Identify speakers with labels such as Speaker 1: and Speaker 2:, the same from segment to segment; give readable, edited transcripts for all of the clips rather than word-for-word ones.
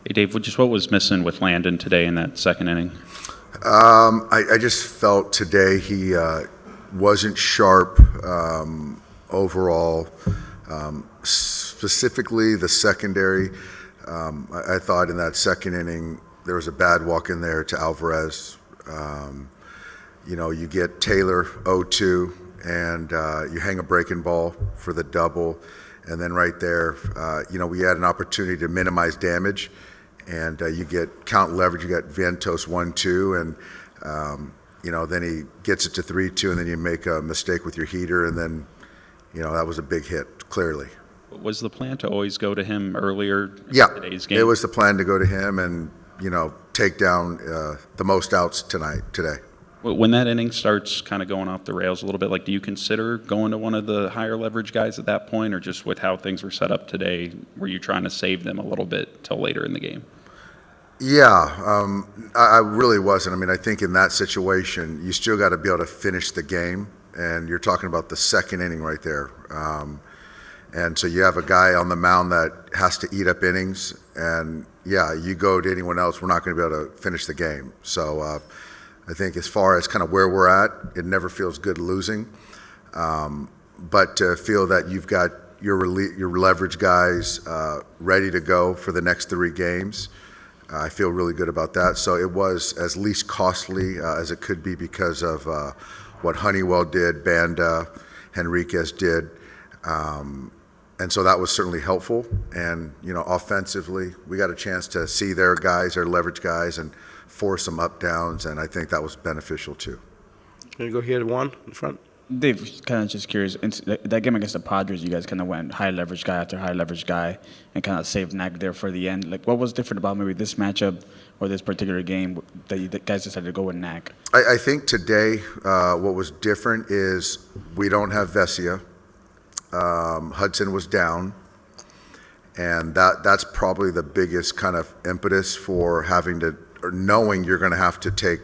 Speaker 1: Hey, Dave, what was missing with Landon today in that second inning?
Speaker 2: I just felt today he wasn't sharp overall. Specifically, the secondary. I thought in that second inning there was a bad walk in there to Alvarez. You get Taylor 0-2, and you hang a breaking ball for the double, and then right there, we had an opportunity to minimize damage, and you get count leverage. You got Vientos 1-2, and then he gets it to 3-2, and then you make a mistake with your heater, and then that was a big hit, clearly.
Speaker 1: Was the plan to always go to him earlier
Speaker 2: Yeah,
Speaker 1: in today's game?
Speaker 2: It was the plan to go to him and take down the most outs today.
Speaker 1: When that inning starts kind of going off the rails a little bit, do you consider going to one of the higher leverage guys at that point, or just with how things were set up today, were you trying to save them a little bit till later in the game?
Speaker 2: Yeah, I really wasn't. I mean, I think in that situation, you still got to be able to finish the game, and you're talking about the second inning right there. And so you have a guy on the mound that has to eat up innings, and you go to anyone else, we're not going to be able to finish the game. So I think as far as kind of where we're at, it never feels good losing. But to feel that you've got your leverage guys ready to go for the next 3 games, I feel really good about that. So it was as least costly as it could be because of what Honeywell did, Banda, Henriquez did. And so that was certainly helpful. And, offensively, we got a chance to see their guys, their leverage guys, and force some up downs, and I think that was beneficial too.
Speaker 3: Can you go here to Juan in front?
Speaker 4: Dave, kind of just curious. In that game against the Padres, you guys kind of went high leverage guy after high leverage guy and kind of saved Knack there for the end. What was different about maybe this matchup or this particular game that you guys decided to go with Knack?
Speaker 2: I think today what was different is we don't have Vesia. Hudson was down, and that's probably the biggest kind of impetus for having to, or knowing you're going to have to take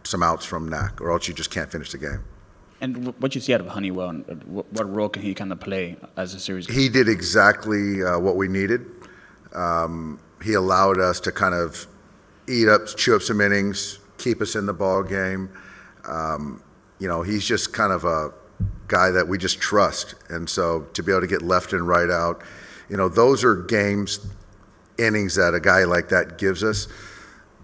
Speaker 2: some outs from Knack, or else you just can't finish the game.
Speaker 4: And what you see out of Honeywell, and what role can he kind of play as a series?
Speaker 2: He did exactly what we needed. He allowed us to kind of chew up some innings, keep us in the ball game. He's just kind of a guy that we just trust, and so to be able to get left and right out, those are innings that a guy like that gives us.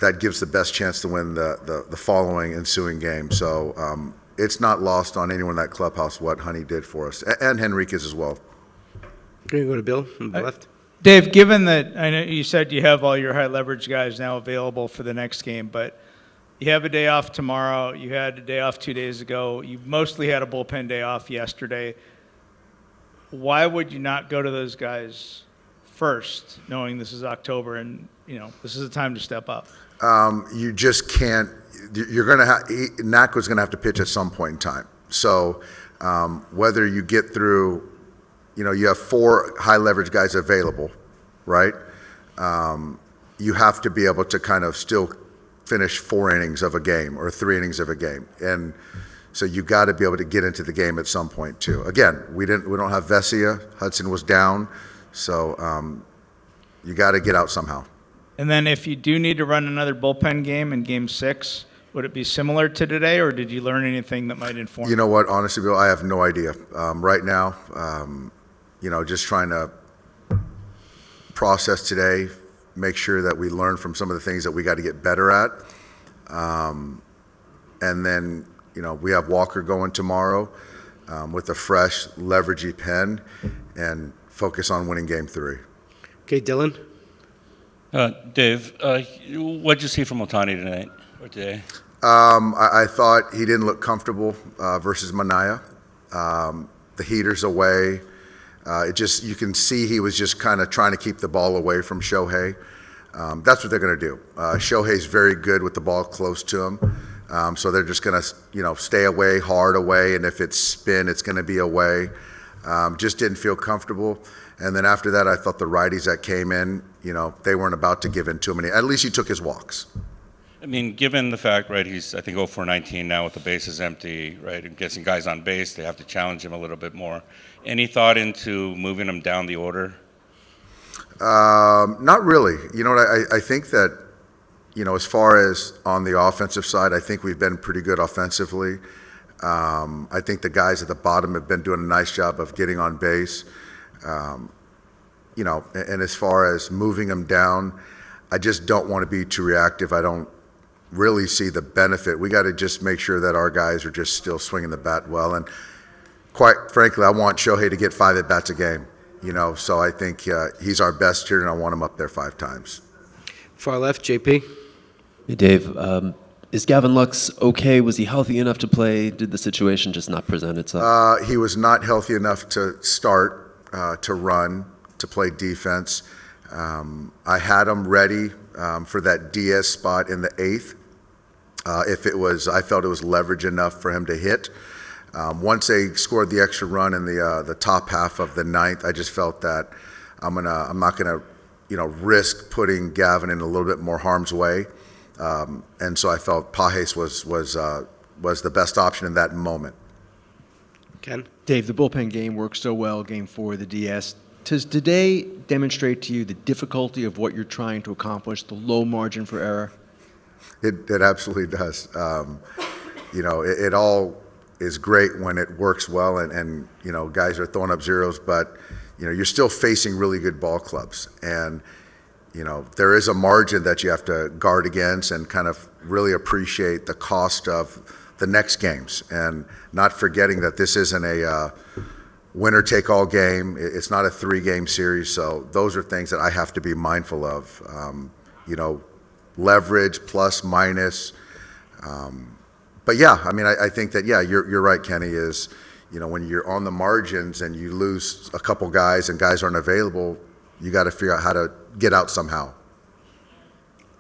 Speaker 2: That gives the best chance to win the following ensuing game. So it's not lost on anyone in that clubhouse what Honey did for us, and Henriquez as well.
Speaker 3: Can you go to Bill on the left?
Speaker 5: Dave, given that I know you said you have all your high leverage guys now available for the next game, but you have a day off tomorrow. You had a day off 2 days ago. You mostly had a bullpen day off yesterday. Why would you not go to those guys first, knowing this is October and this is the time to step up?
Speaker 2: You just can't. You're going to have. Knack was going to have to pitch at some point in time. So whether you get through, you have 4 high leverage guys available, right? You have to be able to kind of still finish 4 innings of a game or 3 innings of a game, and so you got to be able to get into the game at some point too. Again, we don't have Vesia. Hudson was down, so you got to get out somehow.
Speaker 5: And then if you do need to run another bullpen game in Game 6, would it be similar to today, or did you learn anything that might inform?
Speaker 2: You know what? Honestly, Bill, I have no idea. Right now, just trying to process today, make sure that we learn from some of the things that we got to get better at. And then, we have Walker going tomorrow with a fresh, leveragey pen and focus on winning Game 3.
Speaker 3: Okay, Dylan.
Speaker 6: Dave, what did you see from Ohtani tonight or today?
Speaker 2: I thought he didn't look comfortable versus Manaea. The heater's away. You can see he was just kind of trying to keep the ball away from Shohei. That's what they're going to do. Shohei's very good with the ball close to him. So they're just going to, stay away, hard away, and if it's spin, it's going to be away. Just didn't feel comfortable. And then after that, I thought the righties that came in, they weren't about to give in too many. At least he took his walks.
Speaker 6: I mean, given the fact, right, he's, I think, 0 for 19 now with the bases empty, right, and getting guys on base, they have to challenge him a little bit more. Any thought into moving him down the order?
Speaker 2: Not really. You know what? I think that, as far as on the offensive side, I think we've been pretty good offensively. I think the guys at the bottom have been doing a nice job of getting on base. And as far as moving them down, I just don't want to be too reactive. I don't really see the benefit. We got to just make sure that our guys are just still swinging the bat well. And quite frankly, I want Shohei to get 5 at-bats a game. So I think he's our best here, and I want him up there 5 times.
Speaker 3: Far left, JP.
Speaker 7: Hey, Dave. Is Gavin Lux okay? Was he healthy enough to play? Did the situation just not present itself?
Speaker 2: He was not healthy enough to start, to run, to play defense. I had him ready for that DS spot in the 8th. I felt it was leverage enough for him to hit. Once they scored the extra run in the top half of the 9th, I just felt that I'm not gonna risk putting Gavin in a little bit more harm's way. And so I felt Pages was the best option in that moment.
Speaker 3: Ken.
Speaker 8: Dave, the bullpen game worked so well, game 4 of the DS. Does today demonstrate to you the difficulty of what you're trying to accomplish, the low margin for error?
Speaker 2: It absolutely does. It all is great when it works well and guys are throwing up zeros, but you're still facing really good ball clubs. And there is a margin that you have to guard against and kind of really appreciate the cost of the next games, and not forgetting that this isn't a winner-take-all game. It's not a 3-game series, so those are things that I have to be mindful of. Leverage, plus, minus. But yeah, I think that, you're right, Kenny, is, when you're on the margins and you lose a couple guys and guys aren't available, you got to figure out how to get out somehow.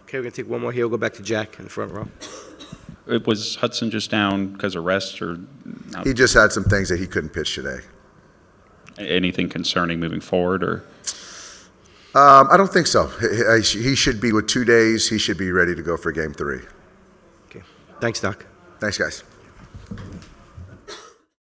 Speaker 3: Okay, we're going to take one more here. We'll go back to Jack in the front row.
Speaker 1: Was Hudson just down because of rest, or
Speaker 2: He just had some things that he couldn't pitch today.
Speaker 1: anything concerning moving forward, or?
Speaker 2: I don't think so. He should be with 2 days. He should be ready to go for game 3.
Speaker 3: Okay. Thanks, Doc.
Speaker 2: Thanks, guys.